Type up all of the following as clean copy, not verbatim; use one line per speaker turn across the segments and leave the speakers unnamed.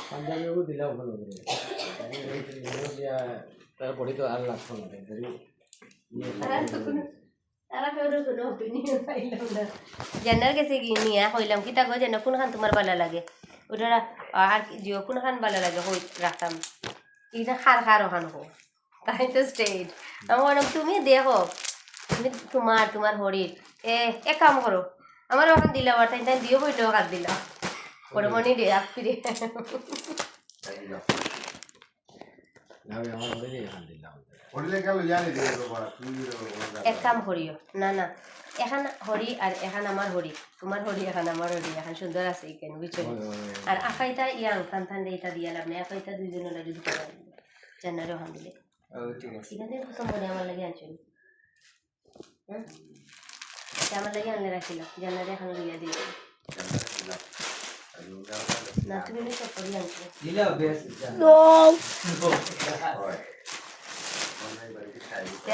পাঞ্জাবিও দিলাও ভালো করে তারপরে তো আর লাগতো না
তারা কেউ কোনো অপিনিয়ন পাইলাম না জানার কাছে নিয়ে হইলাম কি তাকে যেন কোনখান তোমার ভালো লাগে ওটা আর জিও কোনখান ভালো লাগে হই রাখতাম এটা খার খার ওখান হো তাই তো স্টেট আমার তুমি দেখো তুমি তোমার হরির এক কাম করো আমার ওখান দিলাম আর তাই তাই দিও বইলেও কাট দিলাম পরে মনে দিয়ে ফিরে এক কাম করিও না না এখন হরি আর এখন আমার হরি তোমার হরি এখন আমার হরি এখন সুন্দর আছে কেন বুঝছো আর আকাইটা ইয়াং কান্তান এটা দিয়া লাভ নেই আকাইটা দুইজনের লাগে দুটো জানারে ওখান দিলে এখান থেকে পছন্দ করে আমার লাগে আনছেন আমার লাগে আনলে রাখিলাম জানারে এখন দিয়া দিয়ে না তুমি নি সব করি আনছো দিলাও বেশ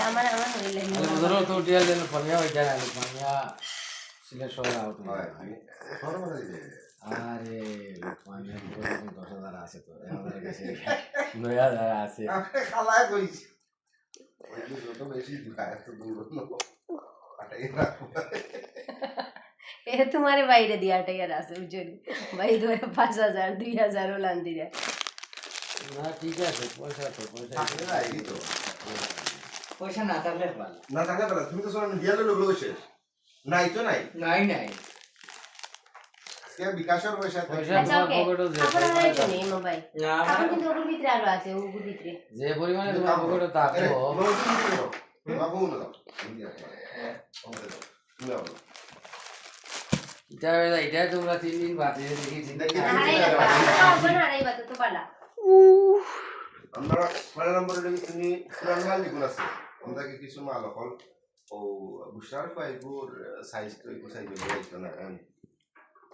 আমার হরি লাগে ধরো তো ডিয়াল দেন ফনিয়া হই যায় না ফনিয়া সিলে সরা আউট হয় ফর মানে দিবে আরে ফনিয়া 10,000 আছে তো আমাদের কাছে 9,000 আছে খালা কইছি ওই যত বেশি দিখায় তো দূর আটাই রাখো तुम्हारे বাইরে দিয়া টাইয়ার আছে বুঝলি ভাই 5,000 2,000 ওলান দিরা না ঠিক আছে পয়সা আছে আইডি তো পয়সা না থাকলে ভালো না থাকলে ভালো তুমি তো সব দিয়ালে লোক শেষ নাই তো নাই আজকে বিকাশের পয়সা তোমার পকেটে যে আপনারা নাই নেই মোবাইল না এখন কিন্তু ওর ভিতরে আরো আছে ওর ভিতরে যে পরিমাণে তোমার পকেটে থাকো বাবু না এটা তোমরা 3 দিন বাদে দেখি আমরা পরের নম্বরে তুমি পুরান মাল লিখুন আছে আমাকে কিছু মাল হল ও বুশার ফাইবর সাইজ তো এই সাইজ হইতো না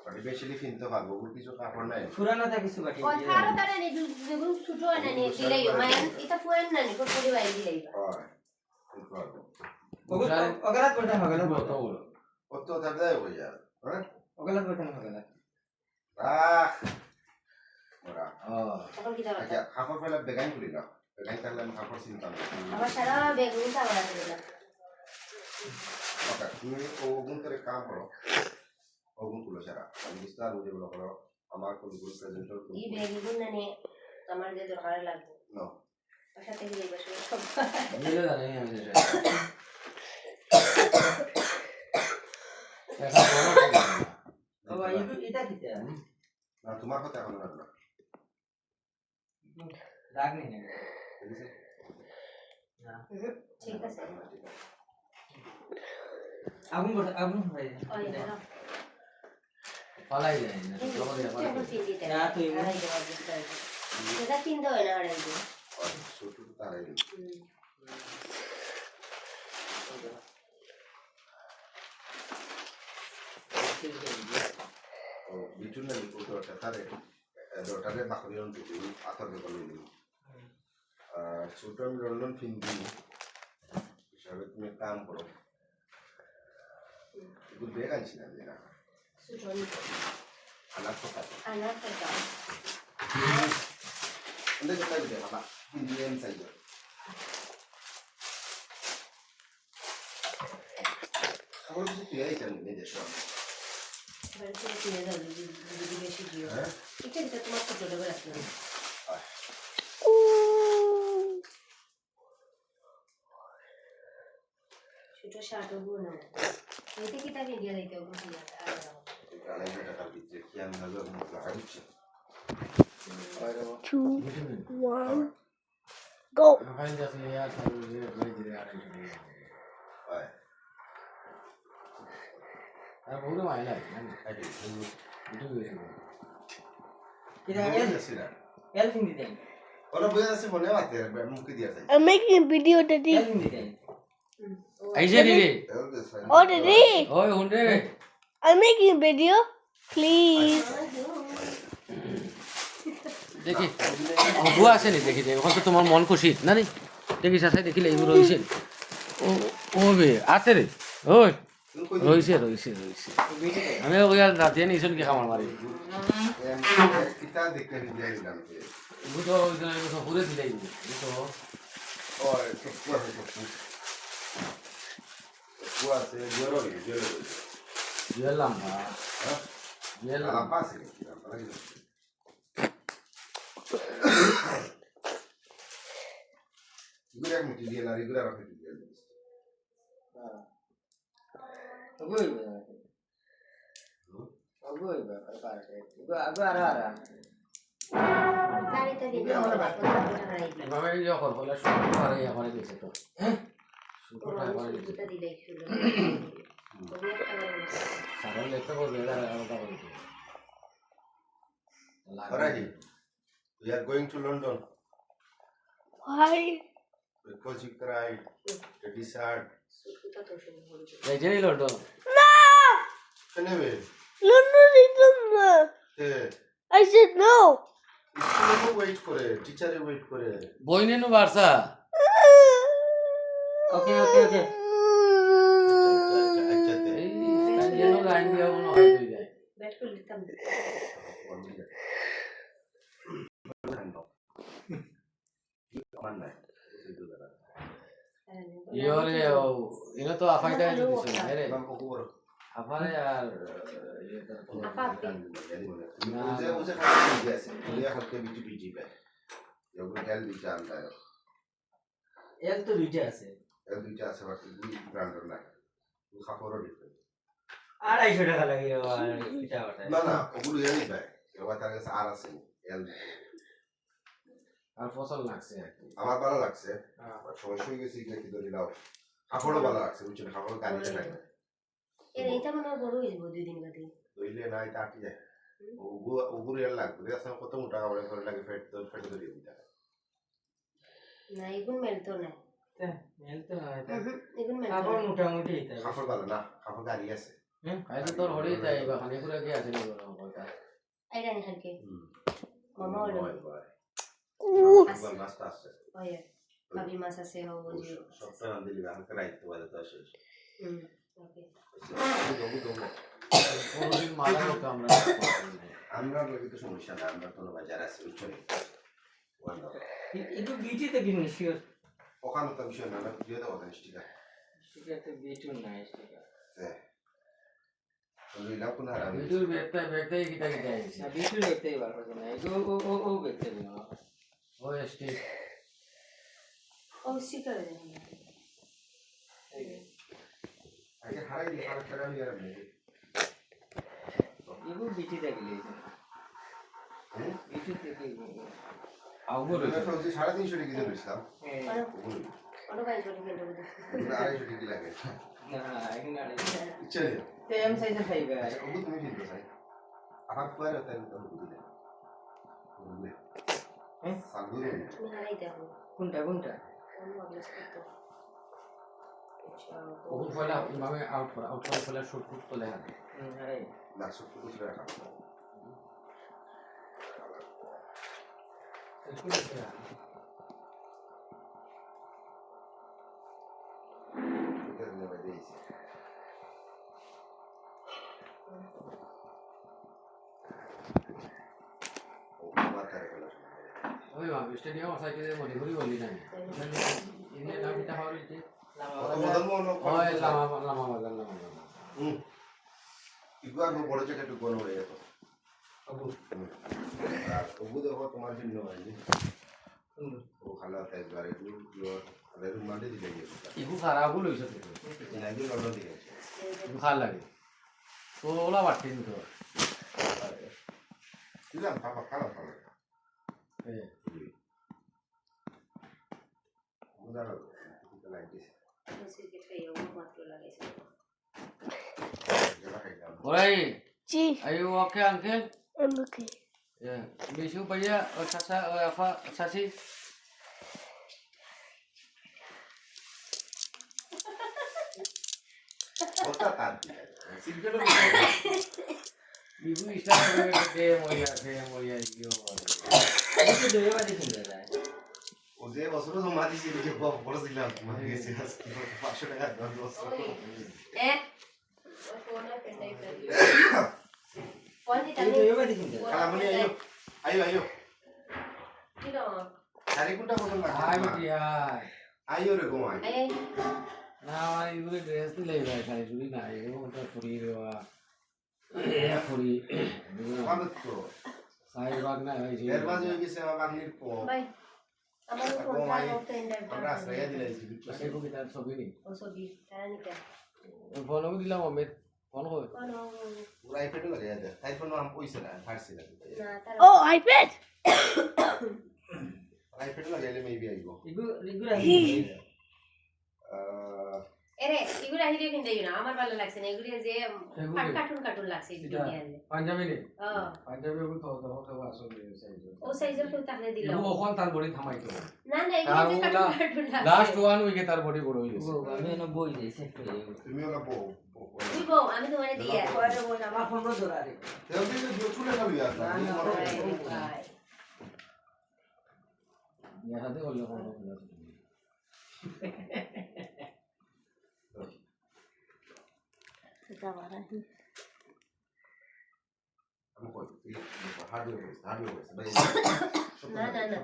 আমি বেশিলি কিনতে পারবো কিছু কাপড় নাই পুরানোটা কিছু বাকি আছে আর তারে নে যেগুলো ছোট না নে দিলাই মানে এটা পুরান না নে কোটি বাইরে দিলাই হয় ওগলা করতে হবে না কত দাদা হই যা হ্যাঁ ওগলা করতে হবে না ওরা এখন কি দাও আচ্ছা কাপড় ফেলা বেগাই করি না বেগাই তাহলে আমি কাপড় চিন্তা না আবার সারা বেগুন চাওয়া দিলা ওকে তুমি ওগুন করে কাম করো ওগুন তুলো সারা আমি বিস্তার বুঝে বলো করো আমার কোন গ্রুপ প্রেজেন্টার এই বেগুন না নে আমার যে দরকার লাগবে না আচ্ছা থেকে যাইবা সব মিলে জানি আমি যে দেখা বড় ও এটা কি না তোমার কথা এখন রাখবা রাগ নেই না ঠিক আছে আগুন হয়ে যায় পালাই যায় না না তুই এটা কিনতে হয় না আরে ছোট তারাই ও বিটুলে কোটোটা তারে দোটারে বাকরিয়ন দিবি আতর বলি ছোট লন্ডন ফিনবি হিসাবে তুমি কাম করো গুড বেগ আনছি না দিনা ছোট আনার কথা ওদের কথা দিবে বাবা ইন্ডিয়ান সাইজ আমার কিছু পেয়ে কেন নিয়ে দেশো বাড়িতে কিনে দাও যদি বেশি দিও এটা তোমার ছোট দেবে আসলে ছোট শার্ট ও না এতে কি তাকে দিয়ে দিতে হবে না আর তাহলে এটা তার ভিতরে কি আমি ভালো লাগা দিচ্ছি 2 1 go ফাইন যাচ্ছে यार তাহলে ভাই ধীরে আর হয় আর বড় মাইলা আমি খাইতে ভিডিও হয়ে গেল কিরা এলফিং দিতে ওরা বলে আছে মনে বাতে মুখে দিয়া যায় I'm making a video daddy এলফিং দিতে আইজে দিদি ও দিদি ওই হুন্ডে I'm making a video please দেখি বুয়া আছে নি দেখি এখন তো তোমার মন খুশি না নি দেখিস আছে দেখিলে এইগুলো হইছে ও বে আছে রে ওই
রইছে রইছে রইছে আমি ওই আর রাতে নিছন কি খামার মারি
কিতা দেখতে দিয়ে দিলাম
বুঝো ওই জন্য তো পুরো দিলাই বুঝো
ও তো পুয়া আছে জোরো
দিলাম না
হ্যাঁ
দিলাম
la base che ti dà la rigore mi dia la rigore rapida di dia
তাড়াতাড়ি
এভাবে যখন বলে শুরু করে এখন দিছে তো শুরু করে এখন দিছে
জুতা দিলাই শুরু
সারা লেখা করবে আর আলাদা করে
Alright, we are going to London
Why?
because you cried. The dessert.
এই যে London
Anyway,
London is not.
hey,
I said no.
school wait for it. Teacher wait for it.
বই নেনু বারসা
ওকে ওকে ওকে
এই যেন লাইন দিয়া মনে হয় হয়ে যায়
ব্যাট করে দিতাম
ইয়োরে ইনো তো আফাইটা দিছে না রে আফারে আর
Usa खाली जैसे ये हल्के बीच पे ये वो हेल्थ भी चलता है
এল তো দুইটা আছে
हेल्थ भी चलता है वो ब्रांड ना वो खाफोरो डिफरेंट
250 টাকা লাগে পিঠা বাটা
না না ওগুলো এনে দেয় এবার তার কাছে আর আছে এল
আর ফসল লাগছে
আমার ভালো লাগছে সমস্যা হয়ে গেছে কি ধরে দাও খাফড়ও ভালো লাগছে বুঝছো না খাফড় গাড়িতে লাগে
এর এইটা মনে হয় বড় হয়ে যাবে 2 দিন বাদে
দইলে না এটা আটকে যায় ওগুলো এর লাগবে আসলে কত মোটা কাপড় করে লাগে ফেট ধরে দিতে
না এগুন মেলতো না
মেল তো না
এগুন মেলতো
কাপড় মোটামুটি এটা
খাফড় ভালো না খাফড় গাড়ি আছে
আইতো তোর হড়ি যাইবা খানে পুরা কি আছে নি বড় কথা
আইরা নি খালকে মামা হলো
ভালো নাস্তা আছে
ওই ভাবি মাছ আছে ও বুঝি
সবটা দিলি হালকা রাইতে বাজে তো আসে
ওকে
কোনদিন মালা করতে
আমরা লাগে তো সমস্যা না আমরা তো বাজার আছে বুঝছো
একটু বিটিতে কি নিশ্চয়
ওখানে তো বিষয় না না দিয়ে দাও না ঠিক আছে
ঠিক আছে বিটু নাই ঠিক আছে
হ্যাঁ ওই লাভ কোন আর আমি
ভিডিওর ব্যাগটাই কিটা কিটা আইছে
না বিটু দেখতেই পারবো না ও দেখতে দিন
ও এসটি
ও শিকার দেন
আগে হারাই দি হারাই ছাড়া আমি আর নেই
এগো বিটি দেখলে বিটু থেকে
আউগো
এটা তো 350 টাকা দিয়ে দিলাম
হ্যাঁ
ওনো ভাই জড়ি মেন্ডো বুঝি
250 টাকা লাগে
না এখন না
চলে
তেম সাইজে খাইবে
আচ্ছা ওগুলো তুমি দিতে চাই আমার পরে তাই তো বুঝলে
হ্যাঁ
সাগুরু
তুমি হারাই দেখো
কোনটা কোনটা
কোন অবলাস করতে
ওগুন ফলা ইমামে আউট করে ফলা শুট ফুট তো লেখা
হাই
না সব কিছু রাখা এটা নেবে দিয়েছি ও মাথায় গেল
ওই মা স্টেডিয়াম সাইকেলে মনি ঘুরি বলি না ইনে নাম কিটা হওয়ার কি
কত মদন মোহন
ওই লামা
ইগুয়ার গো বড় জায়গা একটু গন হয়ে যেত আর ওগু দেখো তোমার জন্য হয়নি ও খালা তাই বারে ইউর আদের মানতে দিলে গেছে
ইগু খারাপ লইছে তো
লাগে লন্ডন দিকে
ইগু খাল লাগে তো ওলা বাটিন তো
দিলাম খালা খালা
এ
উদারা লাইক দিস
বসে কে খাইও মাত্র লাগাইছে
যেটা খাইলাম
ওরাই
Gee,
are you okay uncle
I'm okay.
yeah Bishu bhaiya और चाचा और afa चाची
ওটা তার সিলকেট
ibu istana de moya yo
একটু দইয়ে বাড়ি কিনতে যায়
ও যে বছর তো মাটি ছিল যে বড় দিলাম তোমার কাছে 500 টাকা দর বছর
এ
এই তো এবার দেখুন
খালামণি আইও আইও আইও
কি নো
শাড়ি কোনটা পছন্দ
আয়
না
বেটি আয়
আইও রে ঘুমাই
আই আই
না আমার এগুলো ড্রেস দিলে ভাই শাড়ি চুড়ি নাই এরকম একটা ফুরি দেওয়া ফুরি
মানত তো
সাইড বাগ নাই ভাই
এর মাঝে হয়ে গেছে আমার বাংলির পো
বাই আমার ফোনটা নোট এন্ডার
আমরা আশ্রয় দিলাইছি
সেই কবিতার ছবি নেই
ও ছবি তানি কা
ফোনও দিলাম আমি ফোন কই
কোন
পুরা আইপ্যাড লাগাই দে তাই ফোন আম কইছে না ফারছি না
না তার
Oh, iPad.
আইপ্যাড লাগাইলে মেবি আইবো
রিগুলা
এরে এগুলা হিরে কিনতে না আমার ভালো লাগছে না এগুলি যে কার্টুন কার্টুন লাগছে
এটা
ভিডিও
পাঞ্জাবি নেই
ও
পাঞ্জাবি ওই তো তো আসলে সাইজ
ও সাইজের কেউ তাহলে দিল
ও ওখান তার বডি থামাইতো
না না এগুলি যে
আর
কার্টুন কার্টুন লাগছে
লাস্ট ওয়ান উইকে তার বডি বড় হয়ে গেছে
আমি এনে বই দেই সেট করে দেই
তুমি ওলা পো
তুই বউ আমি তোমারে দিয়ে
পরে বই আমার ফোন বন্ধ করে
তেও দিলে দিও চুলে খালি আর না
ভাই
ইয়াতে করলে কোন না
Kita marah.
আমি কই হার্ডওয়্যার ভাই
না না না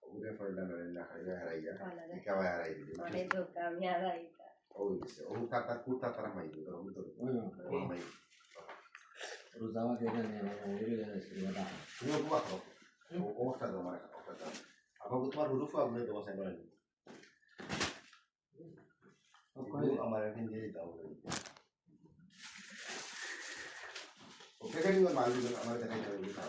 ওরে ফাইলা না হাইয়া হারাইয়া
ভালো লাগে
কে ভাই হারাই দিবে
মানে ধোকা আমি আর আইতা
ও দিছে ও কাটা কুটা তারা মাই দিবে ও তো
ওই
মাই
রোজাওয়া দেখে না ওই এটা
তুমি ও বাবা ও ওটা দাও মারা ওটা দাও আবার তোমার রুফ আপনি দেবো সাইন করেন আমার এখন দিয়ে দাও ওকে কেন মাল দিবেন আমার দেখাই যাবে দিতে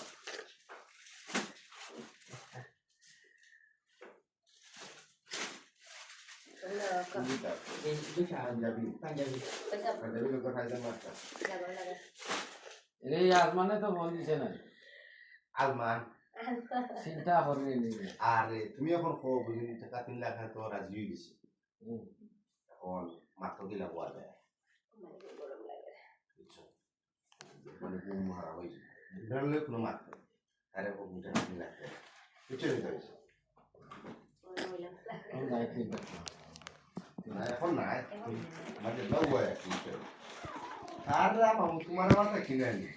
এই দুটা
পাঞ্জাবি
পাঞ্জাবি
পয়সা
পাঞ্জাবি লোক খাই দেন মাস্টার
লাগা লাগা
এই আসমানে তো বল দিছে না
আলমান
চিন্তা করবে নি
আরে তুমি এখন কো বুঝি টাকা 3 লাখ তো রাজি হয়ে গেছে এখন মাত্র দিলা পাওয়া যায়
গরম লাগে
বুঝছো মানে কোন হারা হইছে ধরলে কোনো মাত্র আরে ও মিটা 3 লাখ বুঝছো নি তো
আমি যাই ঠিক
না এখন নাই মানে লও হয় কিন্তু আর মামু তোমার মাথা কিনে নি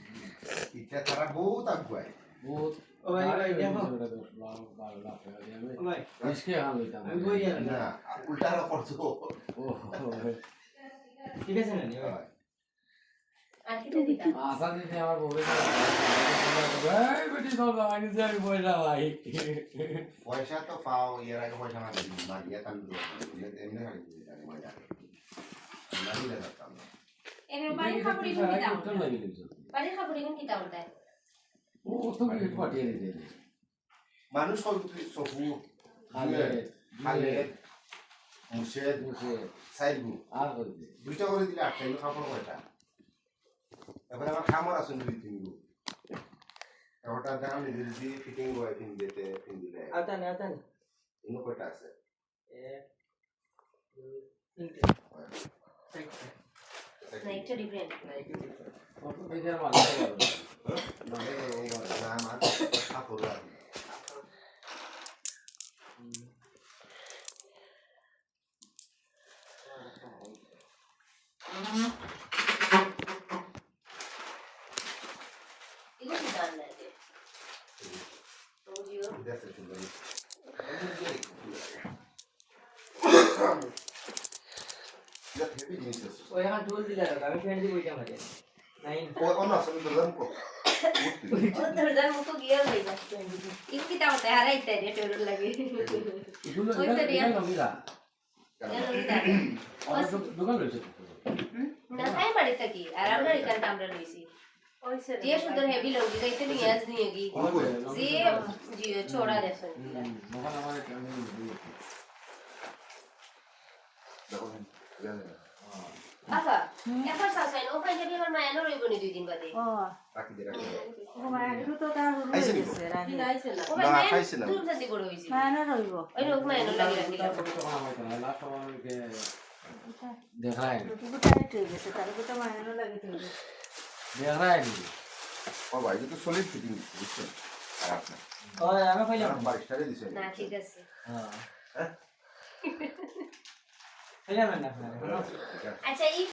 এটা তারা বহুত আগুয়ায়
বহুত
ও ভাই ভাই দেখো
আমি
ভাই
আজকে আনলাম
আমি বই গেলাম
না উল্টারা করছো
ও
ঠিক আছে না ভাই
আর কি দিতা
আশা দিতে আমার বলে এই বেটি তো আমি যাই পয়সা ভাই
পয়সা তো পাও এর আগে পয়সা না দিই মারিয়া কান দিও এমনি হারি দিই জানি মারিয়া না দিলে যেতাম না
এর বাড়ি খাবড়ি কোন দিতা
উঠে লাগি দিছো
বাড়ি খাবড়ি কোন দিতা উল্টায়
ও তো কি পাঠিয়ে দিতে
মানুষ সব সফু
খালে
খালে মুশেদ
মুছে
সাইডু
আর করে দে
দুইটা করে দিলে আটটা এগুলো খাবার কয়টা এবার আমার খামার আছে দুই তিনগু ওটা দাম নিজে যদি ফিটিং হয় ফিন দিলে
আতান
ইনো কয়টা আছে
1 2 3
না এটা ডিফারেন্ট
কত বেজার মাল
মানে ও না আমার কাপড় আছে
এগুলো কি দাম না যে ওজিও
দেশে চলে এটা হেভি জিনিস আছে
ওই এখন টুল দিলা আমি ফ্রেন্ড দি বইটা মারে নাই
ও অন্য আছে দরদাম কো
ও দরজার মুখো গিয়ে হই যাচ্ছে ইন কি তাও হারাইতে রে টোর লাগে
এগুলো এটা লগিরা আর দোকান রয়েছে
না তাই বাড়ি থাকি আর আমরা এখানে আমরা লইছি যে সুন্দর হেভি লঙ্গি গাইতে নিয়ে আজ নিয়ে গি যে ছোড়া দেখছেন
দোকান আমার কেমন
বাবা এখন সাসাইন ও পাই যাবি আমার মায়ানো রইব নি 2 দিন বাদে
রাখি দে রাখি
ও মায়ের তো তার হলো
আইছে নি
গেছে রানী
ও ভাই
না,
মায়ানো
খাইছিলাম।
তুই সাথে বড় হইছি
মায়ের রইব
ওই লোক মায়ানো লাগি রাখি
লাস্ট আমার কে দেখা है
দুটো টাইট হয়ে গেছে তার তো মায়েরও লাগে তো
देख रहा है
ও ভাই এটা তো সলিড ফিটিং বুঝছেন আর আপনি
ওই আমি কইলাম
আমার 22 টাকা দিছেন
না ঠিক আছে
হ্যাঁ কইলাম না
আচ্ছা এই